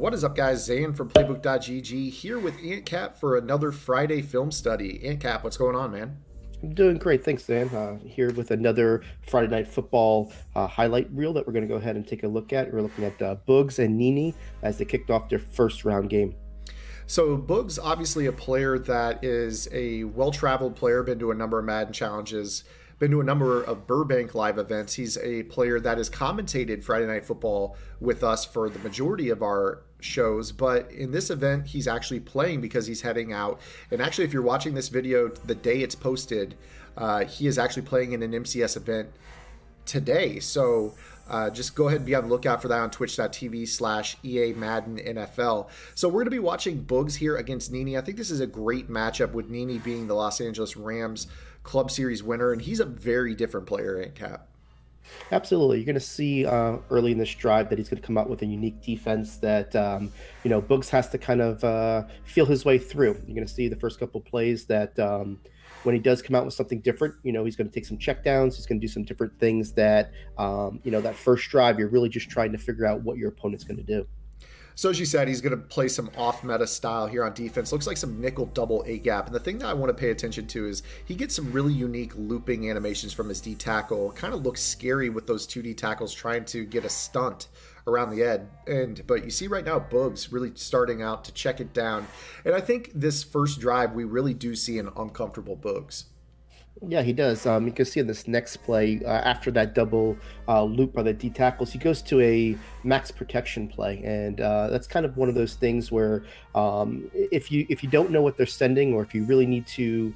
What is up, guys? Zan from Playbook.gg here with AntCap for another Friday film study. AntCap, what's going on, man? I'm doing great, thanks, Dan. Here with another Friday Night Football highlight reel that we're going to go ahead and take a look at. We're looking at Boogz and NeeNee as they kicked off their first round game. So Boogz, obviously a player that is a well-traveled player, been to a number of Madden challenges, been to a number of Burbank live events. He's a player that has commentated Friday Night Football with us for the majority of our shows, but in this event, he's actually playing because he's heading out. And actually, if you're watching this video the day it's posted, he is actually playing in an MCS event today. So just go ahead and be on the lookout for that on twitch.tv/EA Madden NFL. So we're going to be watching Boogz here against NeeNee. I think this is a great matchup with NeeNee being the Los Angeles Rams Club Series winner, and he's a very different player, Cap. Absolutely. You're going to see early in this drive that he's going to come out with a unique defense that, Boogz has to kind of feel his way through. You're going to see the first couple plays that when he does come out with something different, he's going to take some checkdowns. He's going to do some different things that, that first drive, you're really just trying to figure out what your opponent's going to do. So as you said, he's going to play some off-meta style here on defense. Looks like some nickel double A-gap. And the thing that I want to pay attention to is he gets some really unique looping animations from his D-tackle. Kind of looks scary with those 2D tackles trying to get a stunt around the edge. But you see right now Boogz really starting out to check it down. And I think this first drive, we really do see an uncomfortable Boogz. Yeah, he does. You can see in this next play, after that double loop by the D tackles, he goes to a max protection play, and that's kind of one of those things where if you don't know what they're sending, or if you really need to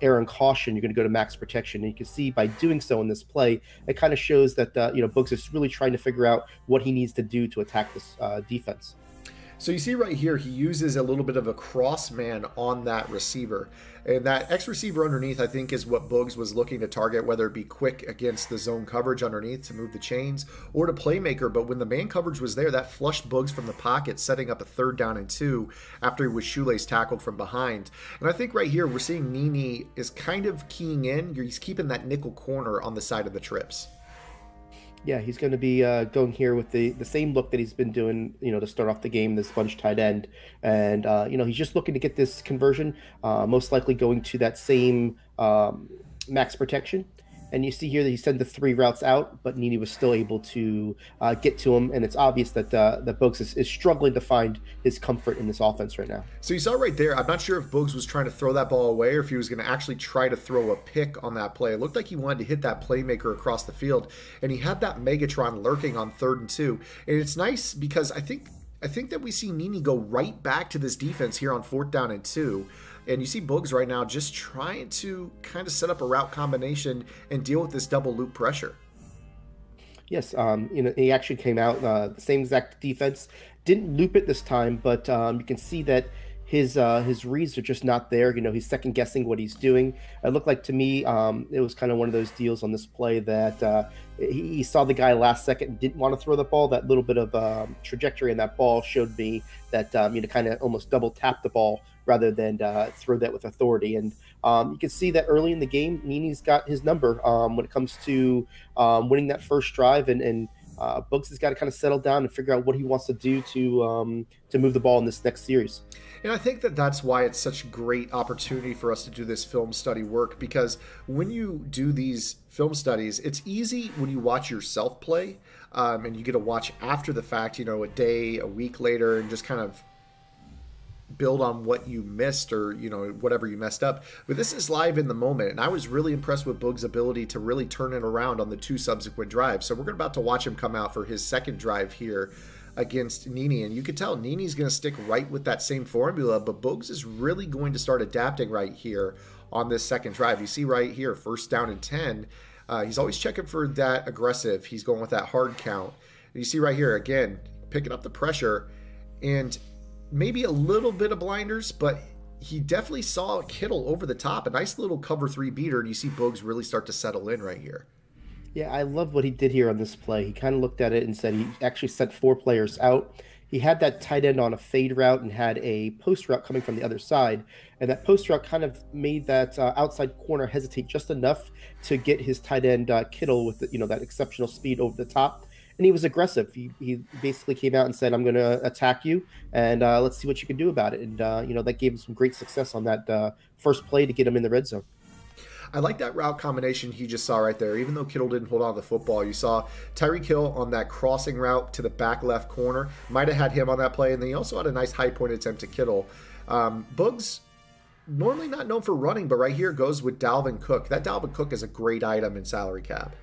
err on caution, you're going to go to max protection. And you can see by doing so in this play, it kind of shows that Boogz is really trying to figure out what he needs to do to attack this defense. So you see right here, he uses a little bit of a cross man on that receiver. And that X receiver underneath, I think, is what Boogz was looking to target, whether it be quick against the zone coverage underneath to move the chains or to playmaker. But when the man coverage was there, that flushed Boogz from the pocket, setting up a 3rd down and 2 after he was shoelace tackled from behind. And I think right here, we're seeing NeeNee is kind of keying in. He's keeping that nickel corner on the side of the trips. Yeah, he's going to be going here with the same look that he's been doing, to start off the game, this bunch tight end. And, he's just looking to get this conversion, most likely going to that same max protection. And you see here that he sent the 3 routes out, but NeeNee was still able to get to him. And it's obvious that that Boogz is struggling to find his comfort in this offense right now. So you saw right there, I'm not sure if Boogz was trying to throw that ball away or if he was going to actually try to throw a pick on that play. It looked like he wanted to hit that playmaker across the field. And he had that Megatron lurking on 3rd and 2. And it's nice because I think that we see NeeNee go right back to this defense here on 4th down and 2. And you see Boogz right now just trying to kind of set up a route combination and deal with this double loop pressure. Yes, he actually came out the same exact defense. Didn't loop it this time, but you can see that his reads are just not there. He's second guessing what he's doing. It looked like to me it was kind of one of those deals on this play that he saw the guy last second and didn't want to throw the ball. That little bit of trajectory in that ball showed me that kind of almost double tap the ball rather than throw that with authority. And you can see that early in the game, NeeNee's got his number when it comes to winning that first drive, and Boogz has got to kind of settle down and figure out what he wants to do to move the ball in this next series. And I think that that's why it's such a great opportunity for us to do this film study work, because when you do these film studies, it's easy when you watch yourself play and you get to watch after the fact, a day, a week later, and just kind of build on what you missed or whatever you messed up. But this is live in the moment, and I was really impressed with Boogz' ability to really turn it around on the 2 subsequent drives. So we're about to watch him come out for his second drive here against NeeNee, and you can tell NeeNee's going to stick right with that same formula, but Boogz is really going to start adapting right here on this second drive. You see right here, 1st down and 10. He's always checking for that aggressive. He's going with that hard count. And you see right here, again, picking up the pressure, and maybe a little bit of blinders, but he definitely saw Kittle over the top. A nice little cover 3 beater, and you see Boogz really start to settle in right here. Yeah, I love what he did here on this play. He kind of looked at it and said he actually sent 4 players out. He had that tight end on a fade route and had a post route coming from the other side. And that post route kind of made that outside corner hesitate just enough to get his tight end Kittle with that exceptional speed over the top. and he was aggressive. He basically came out and said, "I'm going to attack you, and let's see what you can do about it." And that gave him some great success on that first play to get him in the red zone. I like that route combination he just saw right there. Even though Kittle didn't hold on to the football, you saw Tyreek Hill on that crossing route to the back left corner. Might have had him on that play, and then he also had a nice high point attempt to Kittle. Boogz, normally not known for running, but right here goes with Dalvin Cook. That Dalvin Cook is a great item in salary cap.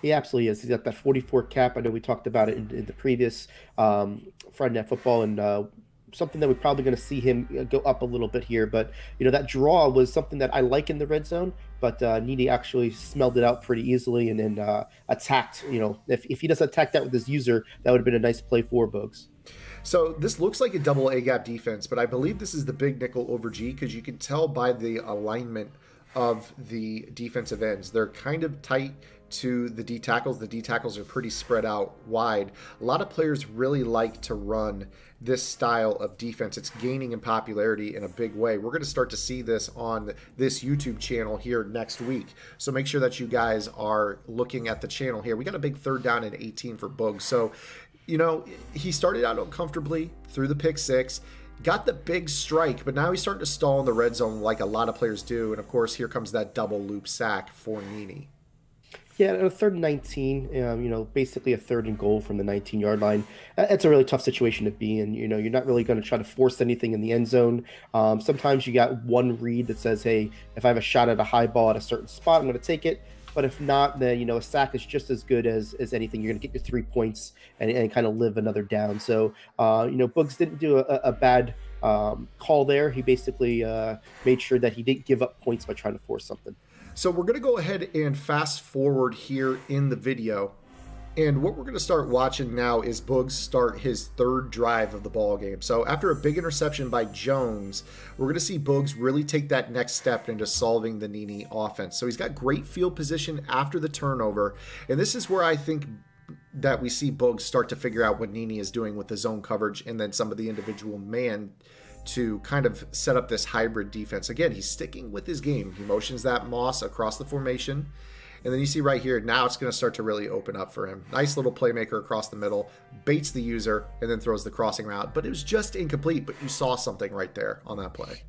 He absolutely is. He's got that 44 cap. I know we talked about it in the previous Friday Night Football, and something that we're probably going to see him go up a little bit here. But that draw was something that I like in the red zone. But NeeNee actually smelled it out pretty easily and then attacked. If he doesn't attack that with his user, that would have been a nice play for Boogz. So this looks like a double A gap defense, but I believe this is the big nickel over G because you can tell by the alignment of the defensive ends. They're kind of tight to the D tackles. The D tackles are pretty spread out wide. A lot of players really like to run this style of defense. It's gaining in popularity in a big way. We're going to start to see this on this YouTube channel here next week. So make sure that you guys are looking at the channel here. We got a big 3rd down and 18 for Boogz. So, he started out uncomfortably through the pick 6. Got the big strike, but now he's starting to stall in the red zone like a lot of players do. And, of course, here comes that double loop sack for NeeNee. Yeah, a 3rd and 19, basically a 3rd and goal from the 19-yard line. It's a really tough situation to be in. You're not really going to try to force anything in the end zone. Sometimes you got one read that says, hey, if I have a shot at a high ball at a certain spot, I'm going to take it. But if not, then, a sack is just as good as anything. You're going to get your 3 points and kind of live another down. So, Boogz didn't do a bad call there. He basically made sure that he didn't give up points by trying to force something. So we're going to go ahead and fast forward here in the video. And what we're going to start watching now is Boogz start his 3rd drive of the ball game. So after a big interception by Jones, we're going to see Boogz really take that next step into solving the NeeNee offense. So he's got great field position after the turnover. And this is where I think that we see Boogz start to figure out what NeeNee is doing with the zone coverage and then some of the individual man to kind of set up this hybrid defense. Again, he's sticking with his game. He motions that Moss across the formation. And then you see right here, now it's going to start to really open up for him. Nice little playmaker across the middle, baits the user, and then throws the crossing route. But it was just incomplete, but you saw something right there on that play.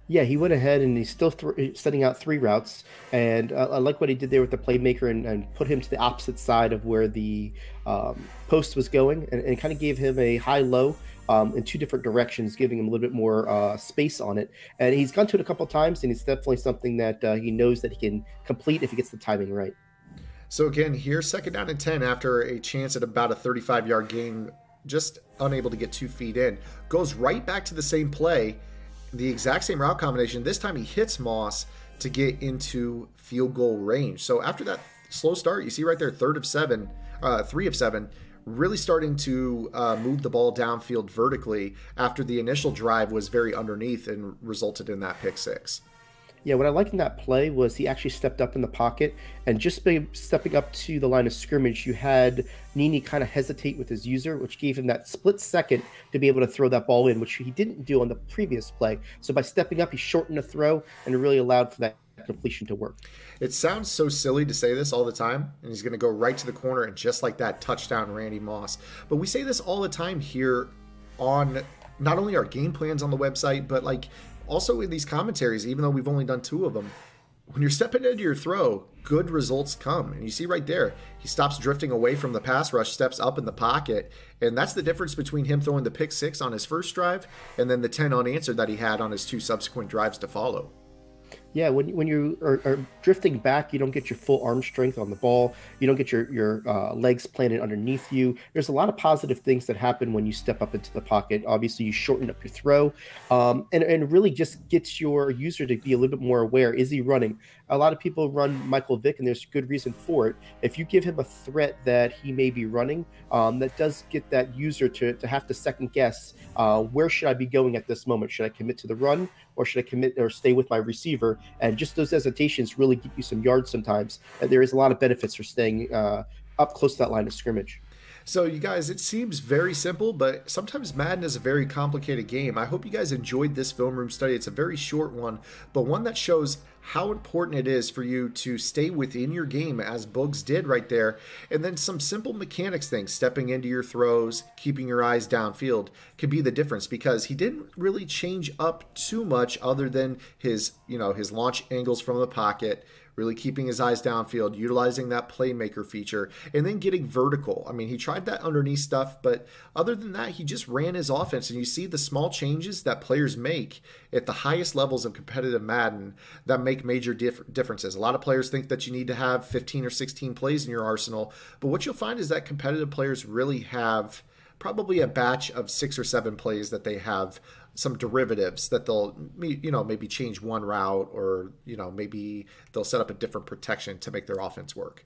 Yeah, he went ahead and he's still setting out 3 routes. And I like what he did there with the playmaker and put him to the opposite side of where the post was going and kind of gave him a high-low in 2 different directions, giving him a little bit more space on it. And he's gone to it a couple times, and it's definitely something that he knows that he can complete if he gets the timing right. So again, here's 2nd down and 10 after a chance at about a 35-yard gain, just unable to get 2 feet in. Goes right back to the same play, the exact same route combination. This time he hits Moss to get into field goal range. So after that slow start, you see right there, 3 of 7, really starting to move the ball downfield vertically after the initial drive was very underneath and resulted in that pick 6. Yeah, what I liked in that play was he actually stepped up in the pocket, and just by stepping up to the line of scrimmage, you had NeeNee kind of hesitate with his user, which gave him that split second to be able to throw that ball in, which he didn't do on the previous play. So by stepping up, he shortened the throw, and it really allowed for that completion to work. It sounds so silly to say this all the time, and he's going to go right to the corner, and just like that, touchdown Randy Moss. But we say this all the time here on not only our game plans on the website, but also in these commentaries, even though we've only done 2 of them. When you're stepping into your throw, good results come. And you see right there, he stops drifting away from the pass rush, steps up in the pocket. And that's the difference between him throwing the pick 6 on his first drive and then the 10 unanswered that he had on his 2 subsequent drives to follow. Yeah, when you are drifting back, you don't get your full arm strength on the ball. You don't get your legs planted underneath you. There's a lot of positive things that happen when you step up into the pocket. Obviously, you shorten up your throw, and really just gets your user to be a little bit more aware. Is he running? A lot of people run Michael Vick, and there's good reason for it. If you give him a threat that he may be running, that does get that user to have to second guess, where should I be going at this moment? Should I commit to the run, or should I commit or stay with my receiver? And just those hesitations really get you some yards sometimes. And there is a lot of benefits for staying up close to that line of scrimmage. So, you guys, it seems very simple, but sometimes Madden is a very complicated game. I hope you guys enjoyed this film room study. It's a very short one, but one that shows how important it is for you to stay within your game, as Boogz did right there, and then some simple mechanics things, stepping into your throws, keeping your eyes downfield, could be the difference, because he didn't really change up too much other than his, his launch angles from the pocket, really keeping his eyes downfield, utilizing that playmaker feature, and then getting vertical. I mean, he tried that underneath stuff, but other than that, he just ran his offense. And you see the small changes that players make at the highest levels of competitive Madden that make major differences. A lot of players think that you need to have 15 or 16 plays in your arsenal, but what you'll find is that competitive players really have probably a batch of 6 or 7 plays that they have some derivatives that they'll, maybe change one route, or, maybe they'll set up a different protection to make their offense work.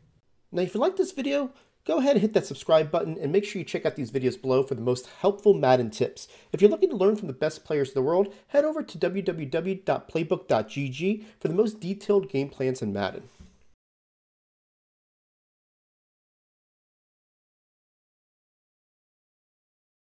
Now, if you like this video, go ahead and hit that subscribe button, and make sure you check out these videos below for the most helpful Madden tips. If you're looking to learn from the best players in the world, head over to www.playbook.gg for the most detailed game plans in Madden.